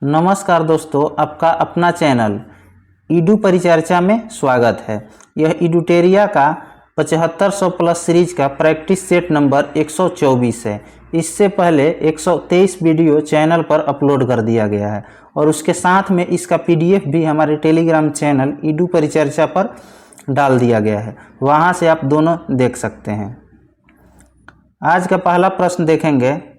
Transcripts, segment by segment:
नमस्कार दोस्तों, आपका अपना चैनल ईडू परिचर्चा में स्वागत है। यह ईडूटेरिया का 7500 प्लस सीरीज का प्रैक्टिस सेट नंबर 124 है। इससे पहले 123 वीडियो चैनल पर अपलोड कर दिया गया है और उसके साथ में इसका पीडीएफ भी हमारे टेलीग्राम चैनल ईडू परिचर्चा पर डाल दिया गया है। वहां से आप दोनों देख सकते हैं। आज का पहला प्रश्न देखेंगे।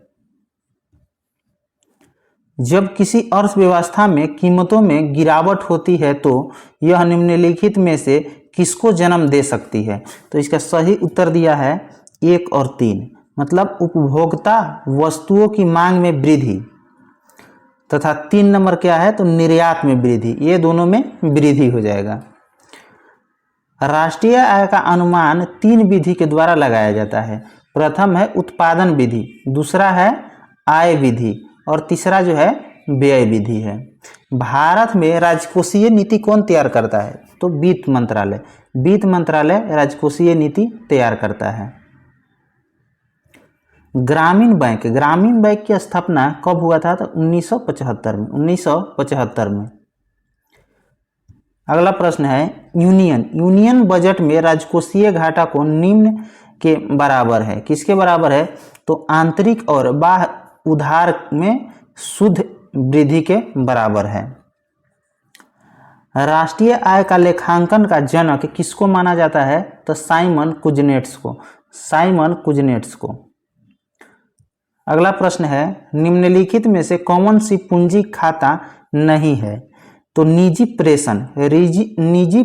जब किसी अर्थव्यवस्था में कीमतों में गिरावट होती है तो यह निम्नलिखित में से किसको जन्म दे सकती है? तो इसका सही उत्तर दिया है 1 और 3, मतलब उपभोक्ता वस्तुओं की मांग में वृद्धि, तथा 3 नंबर क्या है तो निर्यात में वृद्धि। ये दोनों में वृद्धि हो जाएगा। राष्ट्रीय आय का अनुमान 3 विधि के द्वारा लगाया जाता है। प्रथम है उत्पादन विधि, दूसरा है आय विधि और तीसरा जो है व्यय विधि है। भारत में राजकोषीय नीति कौन तैयार करता है? तो वित्त मंत्रालय। वित्त मंत्रालय राजकोषीय नीति तैयार करता है। ग्रामीण बैंक की स्थापना कब हुआ था? तो 1975 में। अगला प्रश्न है यूनियन बजट में राजकोषीय घाटा को निम्न के बराबर है। किसके बराबर है? तो आंतरिक और बाह्य उधार में शुद्ध वृद्धि के बराबर है। राष्ट्रीय आय का लेखांकन का जनक किसको माना जाता है? तो साइमन कुजनेट्स को। अगला प्रश्न है निम्नलिखित में से कौन सी पूंजी खाता नहीं है? तो निजी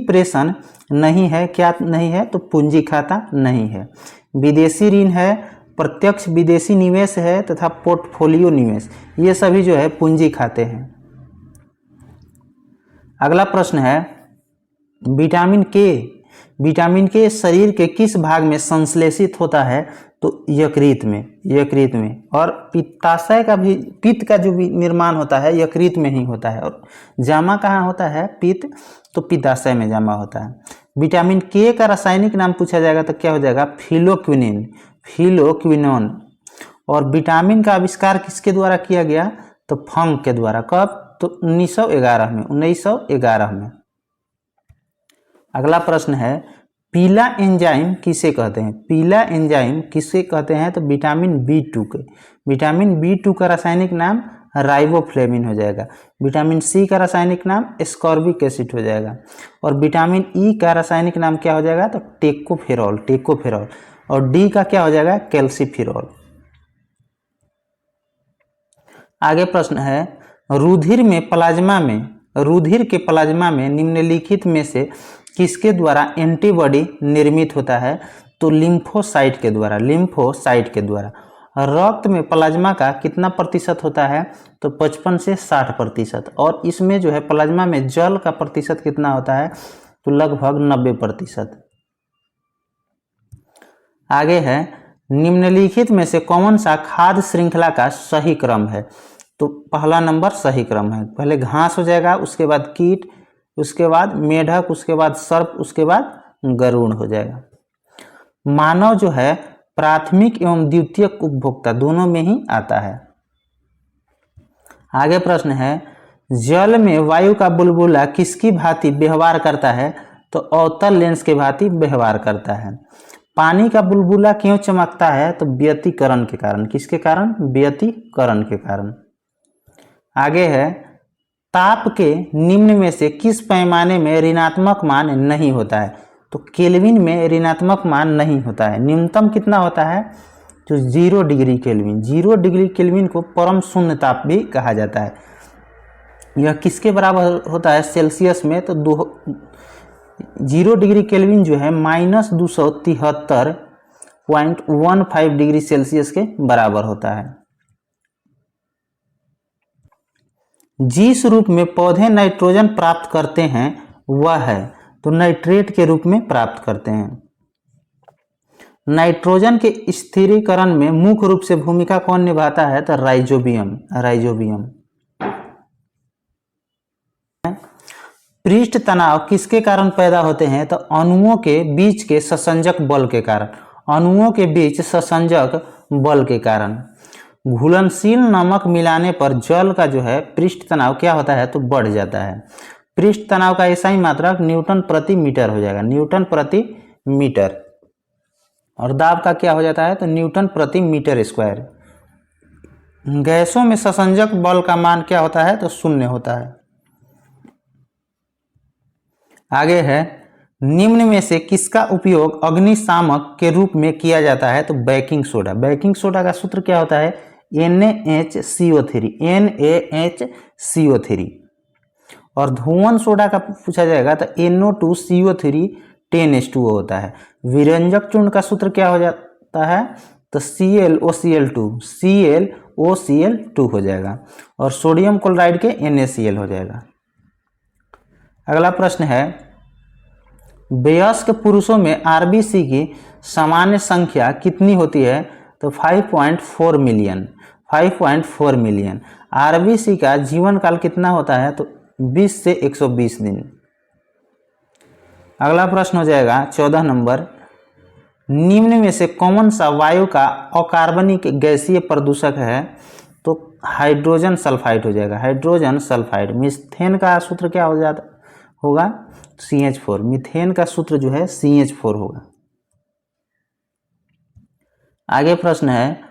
प्रेषण नहीं है। क्या नहीं है? तो पूंजी खाता नहीं है। विदेशी ऋण है, प्रत्यक्ष विदेशी निवेश है तथा पोर्टफोलियो निवेश, ये सभी जो है पूंजी खाते हैं। अगला प्रश्न है विटामिन के शरीर के किस भाग में संश्लेषित होता है? तो यकृत में। और पित्त का जो भी निर्माण होता है यकृत में ही होता है। और जमा कहाँ होता है? पित्त, तो पित्ताशय में जमा होता है। विटामिन के का रासायनिक नाम पूछा जाएगा तो क्या हो जाएगा? फिलोक्विनोन। और विटामिन का आविष्कार किसके द्वारा किया गया? तो फंक के द्वारा। कब? तो 1911 में। अगला प्रश्न है पीला एंजाइम किसे कहते हैं? पीला एंजाइम किसे कहते हैं? तो विटामिन B2 का रासायनिक नाम राइबोफ्लेविन हो जाएगा। विटामिन सी का रासायनिक नाम एस्कॉर्बिक एसिड हो जाएगा। और विटामिन ई का रासायनिक नाम क्या हो जाएगा? तो टेकोफेरॉल। और डी का क्या हो जाएगा? कैल्सीफिरॉल। आगे प्रश्न है रुधिर के प्लाज्मा में निम्नलिखित में से किसके द्वारा एंटीबॉडी निर्मित होता है? तो लिम्फोसाइट के द्वारा। रक्त में प्लाज्मा का कितना प्रतिशत होता है? तो 55 से 60%। और इसमें जो है प्लाज्मा में जल का प्रतिशत कितना होता है? तो लगभग 90%। आगे है निम्नलिखित में से कौन सा खाद्य श्रृंखला का सही क्रम है? तो पहला नंबर सही क्रम है। पहले घास हो जाएगा, उसके बाद कीट, उसके बाद मेढक, उसके बाद सर्प, उसके बाद गरुड़ हो जाएगा। मानव जो है प्राथमिक एवं द्वितीयक उपभोक्ता दोनों में ही आता है। आगे प्रश्न है जल में वायु का बुलबुला किसकी भांति व्यवहार करता है? तो अवतल लेंस के भांति व्यवहार करता है। पानी का बुलबुला क्यों चमकता है? तो व्यतिकरण के कारण। किसके कारण? व्यतिकरण के कारण। आगे है ताप के निम्न में से किस पैमाने में ऋणात्मक मान नहीं होता है? तो केल्विन में ऋणात्मक मान नहीं होता है। न्यूनतम कितना होता है? तो 0 डिग्री केल्विन। 0 डिग्री केल्विन को परम शून्य ताप भी कहा जाता है। यह किसके बराबर होता है सेल्सियस में? तो 0 डिग्री केल्विन जो है -273.15 डिग्री सेल्सियस के बराबर होता है। जिस रूप में पौधे नाइट्रोजन प्राप्त करते हैं वह है? तो नाइट्रेट के रूप में प्राप्त करते हैं। नाइट्रोजन के स्थिरीकरण में मुख्य रूप से भूमिका कौन निभाता है? तो राइजोबियम। पृष्ठ तनाव किसके कारण पैदा होते हैं? तो अणुओं के बीच के ससंजक बल के कारण। घुलनशील नमक मिलाने पर जल का जो है पृष्ठ तनाव क्या होता है तो बढ़ जाता है। पृष्ठ तनाव का ऐसा ही मात्रक न्यूटन प्रति मीटर हो जाएगा, न्यूटन प्रति मीटर। और दाब का क्या हो जाता है तो न्यूटन प्रति मीटर स्क्वायर। गैसों में ससंजक बल का मान क्या होता है तो 0 होता है। आगे है, निम्न में से किसका उपयोग अग्निशामक के रूप में किया जाता है तो बेकिंग सोडा। बेकिंग सोडा का सूत्र क्या होता है NaHCO3, NaHCO3। और धुआं सोडा का पूछा जाएगा तो NO2CO3 10H2O होता है। विरंजक चूर्ण का सूत्र क्या हो जाता है तो ClOCl2, ClOCl2 हो जाएगा। और सोडियम क्लोराइड के NaCl हो जाएगा। अगला प्रश्न है, वयस्क पुरुषों में आरबीसी की सामान्य संख्या कितनी होती है तो 5.4 मिलियन, 5.4 मिलियन। आरबीसी का जीवन काल कितना होता है तो 20 से 120 दिन। अगला प्रश्न हो जाएगा 14 नंबर, निम्न में से कौन सा वायु का अकार्बनिक गैसीय प्रदूषक है तो हाइड्रोजन सल्फाइड हो जाएगा, हाइड्रोजन सल्फाइड। मीथेन का सूत्र क्या हो जाता होगा CH4, मीथेन का सूत्र जो है CH4 होगा। आगे प्रश्न है,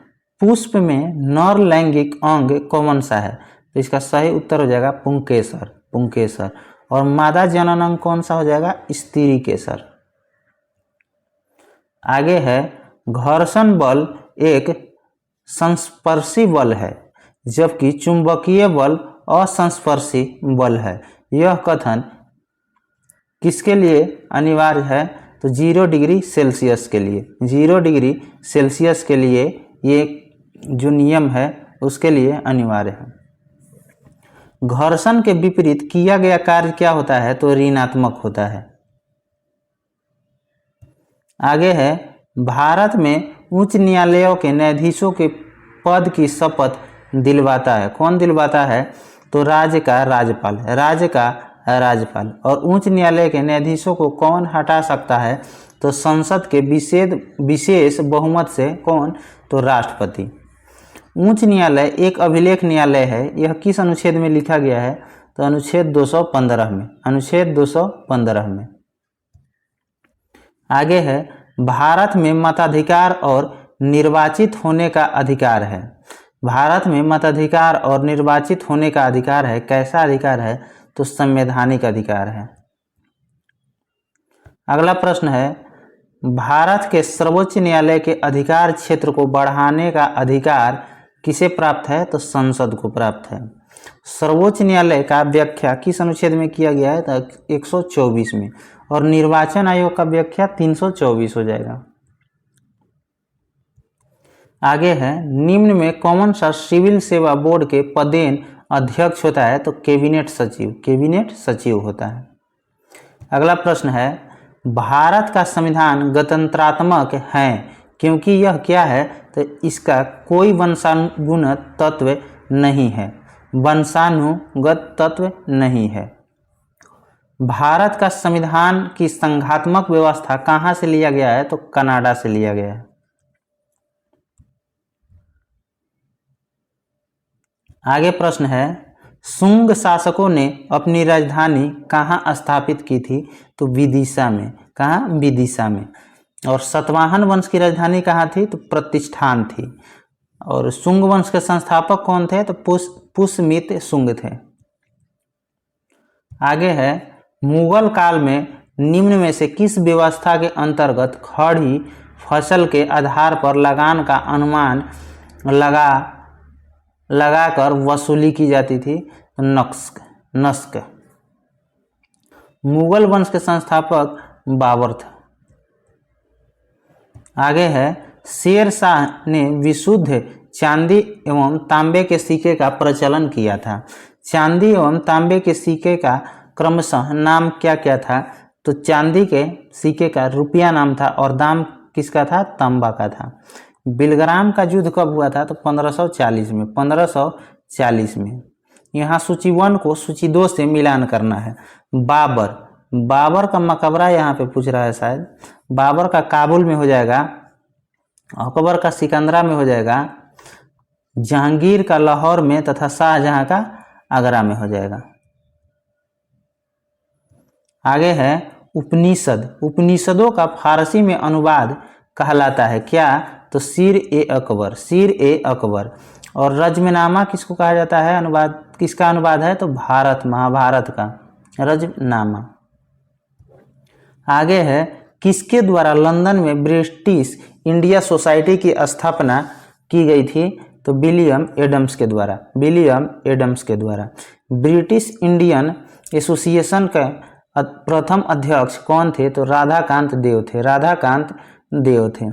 पुष्प में नर लैंगिक अंग कौन सा है तो इसका सही उत्तर हो जाएगा पुंकेसर, पुंकेसर। और मादा जनन अंग कौन सा हो जाएगा स्त्रीकेसर। आगे है, घर्षण बल एक संस्पर्शी बल है जबकि चुंबकीय बल असंस्पर्शी बल है। यह कथन किसके लिए अनिवार्य है तो 0 डिग्री सेल्सियस के लिए, 0 डिग्री सेल्सियस के लिए ये जो नियम है उसके लिए अनिवार्य है। घर्षण के विपरीत किया गया कार्य क्या होता है तो ऋणात्मक होता है। आगे है, भारत में उच्च न्यायालयों के न्यायाधीशों के पद की शपथ दिलवाता है, कौन दिलवाता है तो राज्य का राज्यपाल, राज्य का राज्यपाल। और उच्च न्यायालय के न्यायाधीशों को कौन हटा सकता है तो संसद के विशेष बहुमत से, कौन तो राष्ट्रपति। उच्च न्यायालय एक अभिलेख न्यायालय है, यह किस अनुच्छेद में लिखा गया है तो अनुच्छेद 215 में, अनुच्छेद 215 में। आगे है, भारत में मताधिकार और निर्वाचित होने का अधिकार है। भारत में मताधिकार और निर्वाचित होने का अधिकार है, कैसा अधिकार है तो संवैधानिक अधिकार है। अगला प्रश्न है, भारत के सर्वोच्च न्यायालय के अधिकार क्षेत्र को बढ़ाने का अधिकार किसे प्राप्त है तो संसद को प्राप्त है। सर्वोच्च न्यायालय का व्याख्या किस अनुच्छेद में किया गया है तो 124 में। और निर्वाचन आयोग का व्याख्या 324 हो जाएगा। आगे है, निम्न में कौन सा सिविल सेवा बोर्ड के पदेन अध्यक्ष होता है तो कैबिनेट सचिव, कैबिनेट सचिव होता है। अगला प्रश्न है, भारत का संविधान गणतंत्रात्मक है क्योंकि यह क्या है तो इसका कोई वंशानुगत तत्व नहीं है, वंशानुगत तत्व नहीं है। भारत का संविधान की संघात्मक व्यवस्था कहाँ से लिया गया है तो कनाडा से लिया गया है। आगे प्रश्न है, शुंग शासकों ने अपनी राजधानी कहाँ स्थापित की थी तो विदिशा में, कहाँ विदिशा में। और सतवाहन वंश की राजधानी कहाँ थी तो प्रतिष्ठान थी। और शुंग वंश के संस्थापक कौन थे तो पुष्यमित शुंग थे। आगे है, मुगल काल में निम्न में से किस व्यवस्था के अंतर्गत खड़ी फसल के आधार पर लगान का अनुमान लगाकर वसूली की जाती थी तो नस्क। मुगल वंश के संस्थापक बाबर थे। आगे है, शेर शाह ने विशुद्ध चांदी एवं तांबे के सिक्के का प्रचलन किया था। चांदी एवं तांबे के सिक्के का क्रमशः नाम क्या क्या था तो चांदी के सिक्के का रुपया नाम था और दाम किसका था तांबा का था। बिलग्राम का युद्ध कब हुआ था तो 1540 में, 1540 में। यहाँ सूची 1 को सूची 2 से मिलान करना है। बाबर का मकबरा यहाँ पे पूछ रहा है शायद। बाबर का काबुल में हो जाएगा, अकबर का सिकंदरा में हो जाएगा, जहांगीर का लाहौर में तथा शाहजहां का आगरा में हो जाएगा। आगे है उपनिषद। उपनिषदों का फारसी में अनुवाद कहलाता है क्या? तो सीर ए अकबर, सीर ए अकबर। और रजमनामा किसको कहा जाता है? अनुवाद किसका अनुवाद है? तो भारत, महाभारत का रजमनामा। आगे है किसके द्वारा लंदन में ब्रिटिश इंडिया सोसाइटी की स्थापना की गई थी? तो विलियम एडम्स के द्वारा, विलियम एडम्स के द्वारा। ब्रिटिश इंडियन एसोसिएशन का प्रथम अध्यक्ष कौन थे? तो राधाकांत देव थे, राधाकांत देव थे।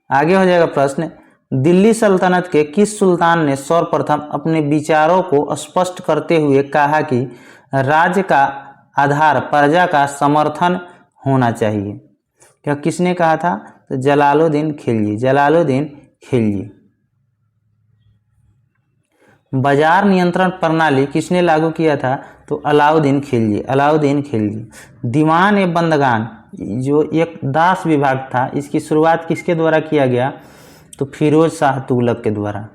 आगे हो जाएगा प्रश्न, दिल्ली सल्तनत के किस सुल्तान ने सर्वप्रथम अपने विचारों को स्पष्ट करते हुए कहा कि राज्य का आधार प्रजा का समर्थन होना चाहिए? क्या किसने कहा था? तो जलालुद्दीन खिलजी, जलालुद्दीन खिलजी। बाजार नियंत्रण प्रणाली किसने लागू किया था? तो अलाउद्दीन खिलजी, अलाउद्दीन खिलजी। दीवान ए बंदगान जो एक दास विभाग था, इसकी शुरुआत किसके द्वारा किया गया? तो फिरोज शाह तुगलक के द्वारा।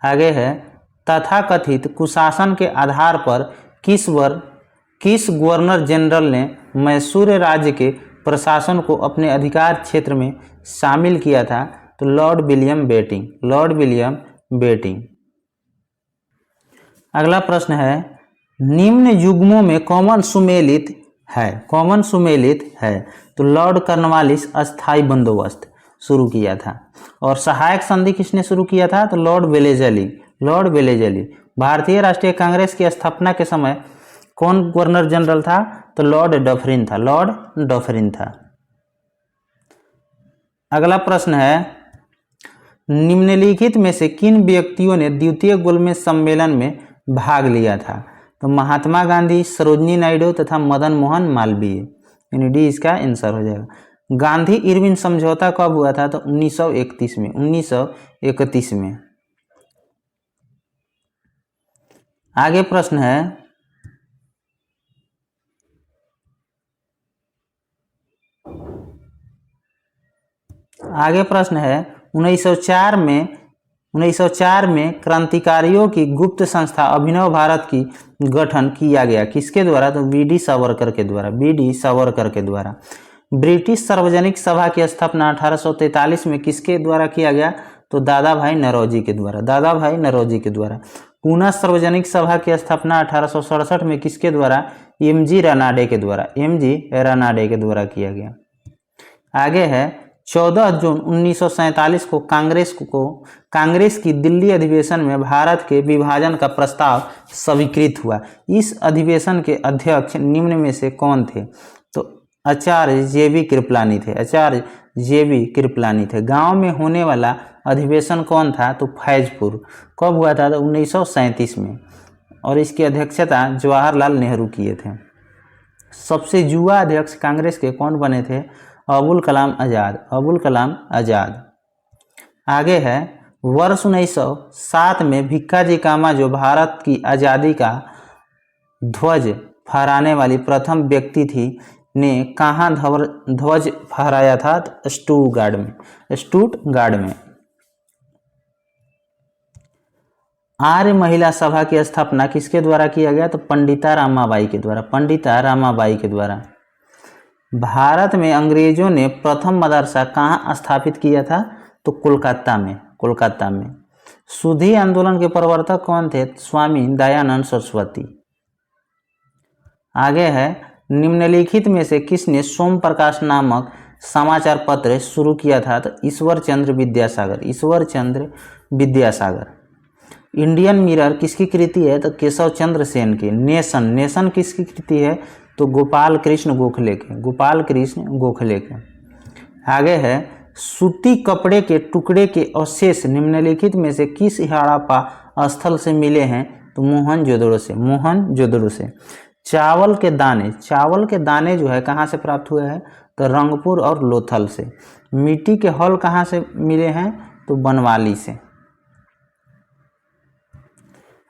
आगे है तथाकथित कुशासन के आधार पर किस गवर्नर जनरल ने मैसूर राज्य के प्रशासन को अपने अधिकार क्षेत्र में शामिल किया था? तो Lord William Bentinck, Lord William Bentinck. अगला प्रश्न है निम्न युग्मों में कौन सुमेलित है? कौन सुमेलित है? तो लॉर्ड कॉर्नवालिस अस्थायी बंदोबस्त शुरू किया था। और सहायक संधि किसने शुरू किया था? तो लॉर्ड वेलेजली, लॉर्ड वेलेजली। भारतीय राष्ट्रीय कांग्रेस की स्थापना के समय कौन गवर्नर जनरल था? तो लॉर्ड डफरिन था, लॉर्ड डफरिन था। अगला प्रश्न है निम्नलिखित में से किन व्यक्तियों ने द्वितीय गोलमेज सम्मेलन में भाग लिया था? तो महात्मा गांधी, सरोजनी नायडू तथा मदन मोहन मालवीय। यानी डी इसका आंसर हो जाएगा। गांधी इरविन समझौता कब हुआ था? तो 1931 में, 1931 में। आगे प्रश्न है आगे प्रश्न है 1904 में क्रांतिकारियों की गुप्त संस्था अभिनव भारत की गठन किया गया किसके द्वारा? तो वीडी सावरकर के द्वारा, वीडी सावरकर के द्वारा। ब्रिटिश सार्वजनिक सभा की स्थापना 1843 में किसके द्वारा किया गया? तो दादा भाई नौरोजी के द्वारा, दादा भाई नौरोजी के द्वारा। पूना सार्वजनिक सभा की स्थापना 1867 में किसके द्वारा? एमजी रानाडे के द्वारा, एमजी रानाडे के द्वारा किया गया। आगे है 14 जून 1947 को कांग्रेस की दिल्ली अधिवेशन में भारत के विभाजन का प्रस्ताव स्वीकृत हुआ। इस अधिवेशन के अध्यक्ष निम्न में से कौन थे? तो आचार्य जेबी कृपलानी थे, आचार्य जेबी कृपलानी थे। गांव में होने वाला अधिवेशन कौन था? तो फैजपुर। कब हुआ था? तो 1937 में। और इसकी अध्यक्षता जवाहरलाल नेहरू किए थे। सबसे युवा अध्यक्ष कांग्रेस के कौन बने थे? अबुल कलाम आज़ाद, अबुल कलाम आज़ाद। आगे है वर्ष 1907 में भिक्काजी कामा जो भारत की आज़ादी का ध्वज फहराने वाली प्रथम व्यक्ति थी ने कहाँ ध्वज फहराया था? तो स्टुटगार्ड में। आर्य महिला सभा की स्थापना किसके द्वारा किया गया? तो पंडिता रामाबाई के द्वारा, पंडिता रामाबाई के द्वारा। भारत में अंग्रेजों ने प्रथम मदरसा कहाँ स्थापित किया था? तो कोलकाता में, कोलकाता में। सुधी आंदोलन के प्रवर्तक कौन थे? स्वामी दयानंद सरस्वती। आगे है निम्नलिखित में से किसने सोम प्रकाश नामक समाचार पत्र शुरू किया था? तो ईश्वर चंद्र विद्यासागर, ईश्वर चंद्र विद्यासागर। इंडियन मिरर किसकी कृति है? तो केशव चंद्र सेन की। नेशन किसकी कृति है? तो गोपाल कृष्ण गोखले के, गोपाल कृष्ण गोखले के। आगे है सूती कपड़े के टुकड़े के अवशेष निम्नलिखित में से किस हड़प्पा स्थल से मिले हैं? तो मोहनजोदड़ो से, मोहनजोदड़ो से। चावल के दाने जो है कहाँ से प्राप्त हुए हैं? तो रंगपुर और लोथल से। मिट्टी के हल कहाँ से मिले हैं? तो बनवाली से।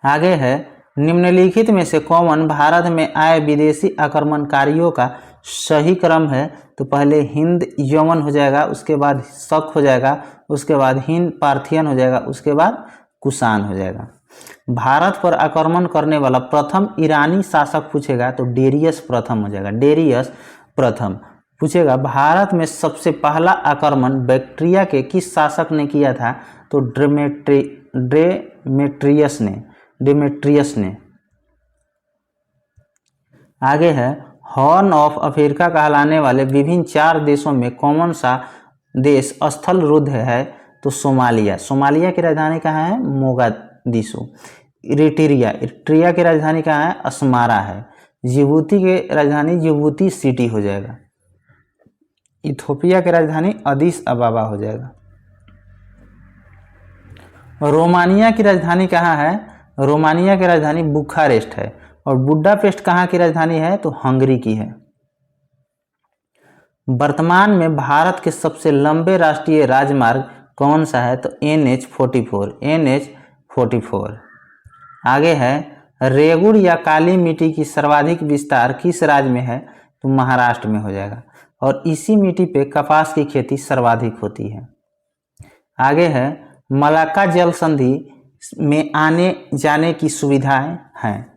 आगे है निम्नलिखित में से कौन भारत में आए विदेशी आक्रमणकारियों का सही क्रम है तो पहले हिंद यमन हो जाएगा, उसके बाद शक हो जाएगा, उसके बाद हिंद पार्थियन हो जाएगा, उसके बाद कुषाण हो जाएगा। भारत पर आक्रमण करने वाला प्रथम ईरानी शासक पूछेगा तो डेरियस प्रथम हो जाएगा, डेरियस प्रथम पूछेगा। भारत में सबसे पहला आक्रमण बैक्ट्रिया के किस शासक ने किया था तो डेमेट्रियस ने। आगे है, हॉर्न ऑफ अफ्रीका कहलाने वाले विभिन्न 4 देशों में कौन सा देश स्थल रुद्ध है तो सोमालिया। सोमालिया की राजधानी कहाँ है, मोगादिशु। इरिट्रिया की राजधानी कहाँ है, अस्मारा है। जिबूती की राजधानी जिबूती सिटी हो जाएगा। इथोपिया की राजधानी अदिस अबाबा हो जाएगा। रोमानिया की राजधानी कहाँ है, रोमानिया की राजधानी बुखारेस्ट है। और बुडापेस्ट कहाँ की राजधानी है तो हंगरी की है। वर्तमान में भारत के सबसे लंबे राष्ट्रीय राजमार्ग कौन सा है तो NH-44। आगे है, रेगुड़ या काली मिट्टी की सर्वाधिक विस्तार किस राज्य में है तो महाराष्ट्र में हो जाएगा। और इसी मिट्टी पे कपास की खेती सर्वाधिक होती है। आगे है, मलाक्का जल संधि में आने जाने की सुविधाएं हैं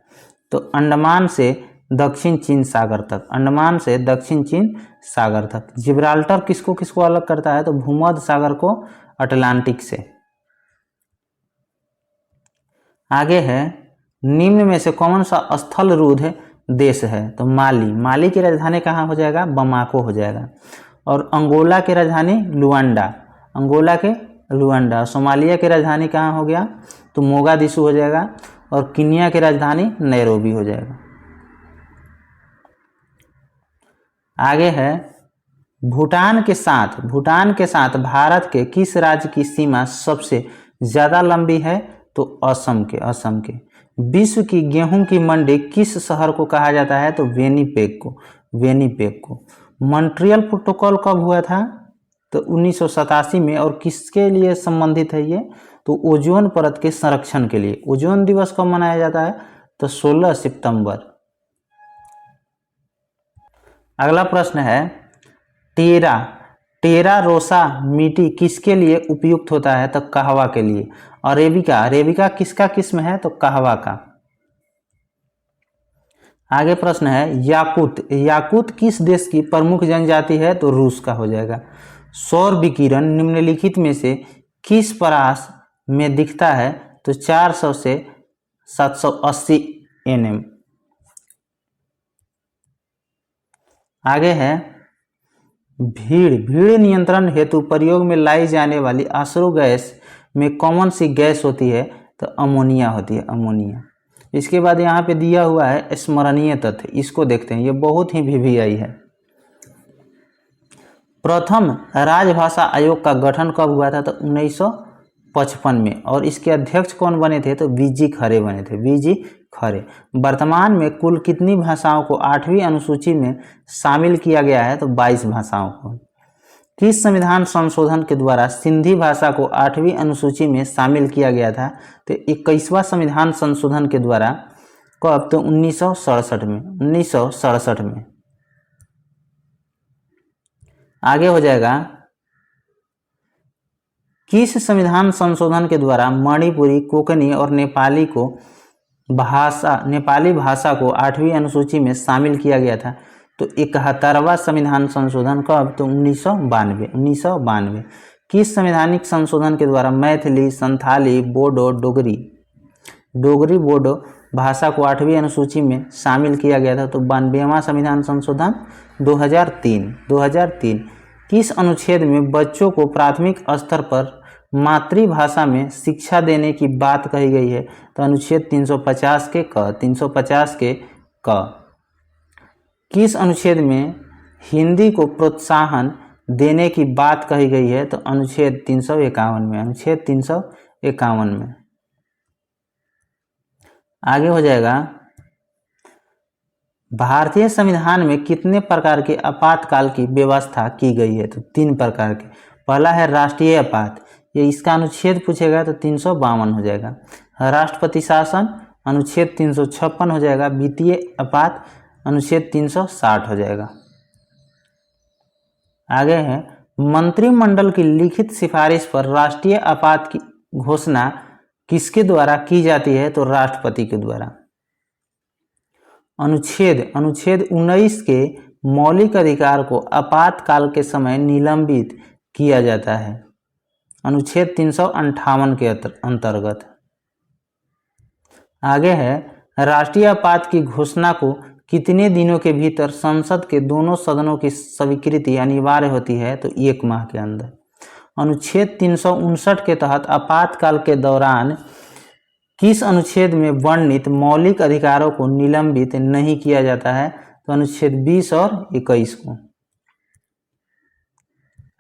तो अंडमान से दक्षिण चीन सागर तक, अंडमान से दक्षिण चीन सागर तक। जिब्राल्टर किसको किसको अलग करता है तो भूमध्य सागर को अटलांटिक से। आगे है, निम्न में से कौन सा स्थल रुद्ध देश है तो माली। माली की राजधानी कहाँ हो जाएगा, बमाको हो जाएगा। और अंगोला की राजधानी लुआंडा, अंगोला के लुआंडा। सोमालिया की राजधानी कहाँ हो गया तो मोगादिशु हो जाएगा। और कीनिया की राजधानी नैरोबी हो जाएगा। आगे है, भूटान के साथ भारत के किस राज्य की सीमा सबसे ज़्यादा लंबी है तो असम के। विश्व की गेहूं की मंडी किस शहर को कहा जाता है तो विनिपेग को। मॉन्ट्रियल प्रोटोकॉल कब हुआ था तो 1987 में। और किसके लिए संबंधित है ये तो ओजोन परत के संरक्षण के लिए। ओजोन दिवस कब मनाया जाता है तो 16 सितंबर। अगला प्रश्न है, टेरा रोसा मिट्टी किसके लिए उपयुक्त होता है तो कहवा के लिए। और अरेबिका किसका किस्म है तो कहवा का। आगे प्रश्न है, याकूत किस देश की प्रमुख जनजाति है तो रूस का हो जाएगा। सौर विकिरण निम्नलिखित में से किस परास में दिखता है तो 400 से 780 nm। आगे है, भीड़ नियंत्रण हेतु प्रयोग में लाई जाने वाली अश्रु गैस में कौन सी गैस होती है तो अमोनिया होती है, अमोनिया। इसके बाद यहाँ पे दिया हुआ है स्मरणीय तथ्य, इसको देखते हैं, ये बहुत ही VVI है। प्रथम राजभाषा आयोग का गठन कब हुआ था तो 1955 में। और इसके अध्यक्ष कौन बने थे तो VG खरे बने थे, VG खरे। वर्तमान में कुल कितनी भाषाओं को 8वीं अनुसूची में शामिल किया गया है तो 22 भाषाओं को। किस संविधान संशोधन के द्वारा सिंधी भाषा को 8वीं अनुसूची में शामिल किया गया था तो 21वां संविधान संशोधन के द्वारा। कब तो 1967 में। आगे हो जाएगा, किस संविधान संशोधन के द्वारा मणिपुरी, कोंकणी और नेपाली भाषा को 8वीं अनुसूची में शामिल किया गया था तो 71वां संविधान संशोधन। कब तो 1992। किस संवैधानिक संशोधन के द्वारा मैथिली, संथाली, बोडो, डोगरी बोडो भाषा को 8वीं अनुसूची में शामिल किया गया था तो 92वां संविधान संशोधन 2003। किस अनुच्छेद में बच्चों को प्राथमिक स्तर पर मातृभाषा में शिक्षा देने की बात कही गई है तो अनुच्छेद 350 के क। किस अनुच्छेद में हिंदी को प्रोत्साहन देने की बात कही गई है तो अनुच्छेद 351 में, अनुच्छेद 351 में। आगे हो जाएगा, भारतीय संविधान में कितने प्रकार के आपातकाल की व्यवस्था की गई है तो 3 प्रकार के। पहला है राष्ट्रीय आपात, ये इसका अनुच्छेद पूछेगा तो 352 हो जाएगा। राष्ट्रपति शासन अनुच्छेद 356 हो जाएगा। वित्तीय आपात अनुच्छेद 360 हो जाएगा। आगे है, मंत्रिमंडल की लिखित सिफारिश पर राष्ट्रीय आपात की घोषणा किसके द्वारा की जाती है? तो राष्ट्रपति के द्वारा। अनुच्छेद 19 के मौलिक अधिकार को आपातकाल के समय निलंबित किया जाता है, अनुच्छेद 358 के अंतर्गत। आगे है, राष्ट्रीय आपात की घोषणा को कितने दिनों के भीतर संसद के दोनों सदनों की स्वीकृति अनिवार्य होती है? तो 1 माह के अंदर। अनुच्छेद 359 के तहत आपातकाल के दौरान किस अनुच्छेद में वर्णित मौलिक अधिकारों को निलंबित नहीं किया जाता है? तो अनुच्छेद 20 और 21 को।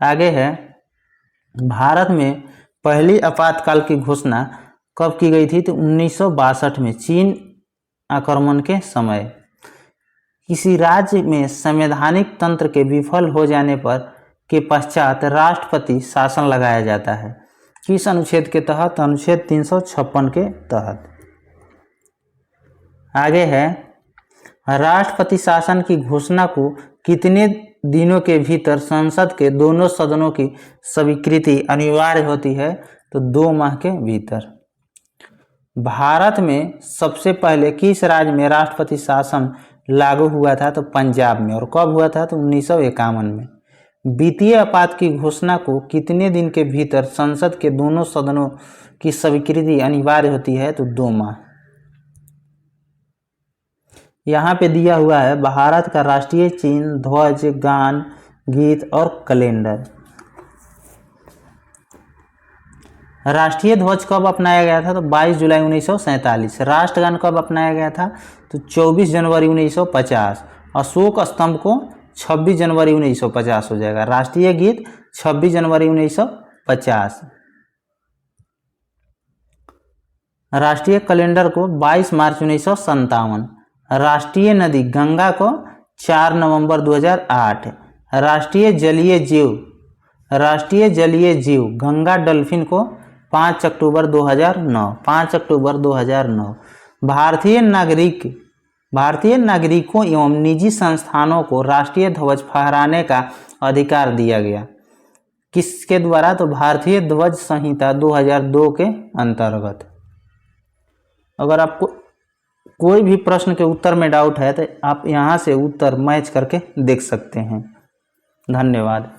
आगे है, भारत में पहली आपातकाल की घोषणा कब की गई थी? तो 1962 में चीन आक्रमण के समय। किसी राज्य में संवैधानिक तंत्र के विफल हो जाने पर के पश्चात राष्ट्रपति शासन लगाया जाता है, किस अनुच्छेद के तहत? अनुच्छेद 356 के तहत। आगे है, राष्ट्रपति शासन की घोषणा को कितने दिनों के भीतर संसद के दोनों सदनों की स्वीकृति अनिवार्य होती है? तो 2 माह के भीतर। भारत में सबसे पहले किस राज्य में राष्ट्रपति शासन लागू हुआ था? तो पंजाब में। और कब हुआ था? तो 1951 में। वित्तीय आपात की घोषणा को कितने दिन के भीतर संसद के दोनों सदनों की स्वीकृति अनिवार्य होती है? तो 2 माह। यहाँ पे दिया हुआ है भारत का राष्ट्रीय चिन्ह, ध्वज, गान, गीत और कैलेंडर। राष्ट्रीय ध्वज कब अपनाया गया था? तो 22 जुलाई 1947। राष्ट्रगान कब अपनाया गया था? तो 24 जनवरी 1950। अशोक स्तंभ को 26 जनवरी 1950 हो जाएगा। राष्ट्रीय गीत 26 जनवरी 1950। राष्ट्रीय कैलेंडर को 22 मार्च 1957। राष्ट्रीय नदी गंगा को 4 नवंबर 2008। राष्ट्रीय जलीय जीव गंगा डॉल्फिन को 5 अक्टूबर 2009। 5 अक्टूबर 2009। भारतीय नागरिकों एवं निजी संस्थानों को राष्ट्रीय ध्वज फहराने का अधिकार दिया गया, किसके द्वारा? तो भारतीय ध्वज संहिता 2002 के अंतर्गत। अगर आपको कोई भी प्रश्न के उत्तर में डाउट है तो आप यहाँ से उत्तर मैच करके देख सकते हैं। धन्यवाद।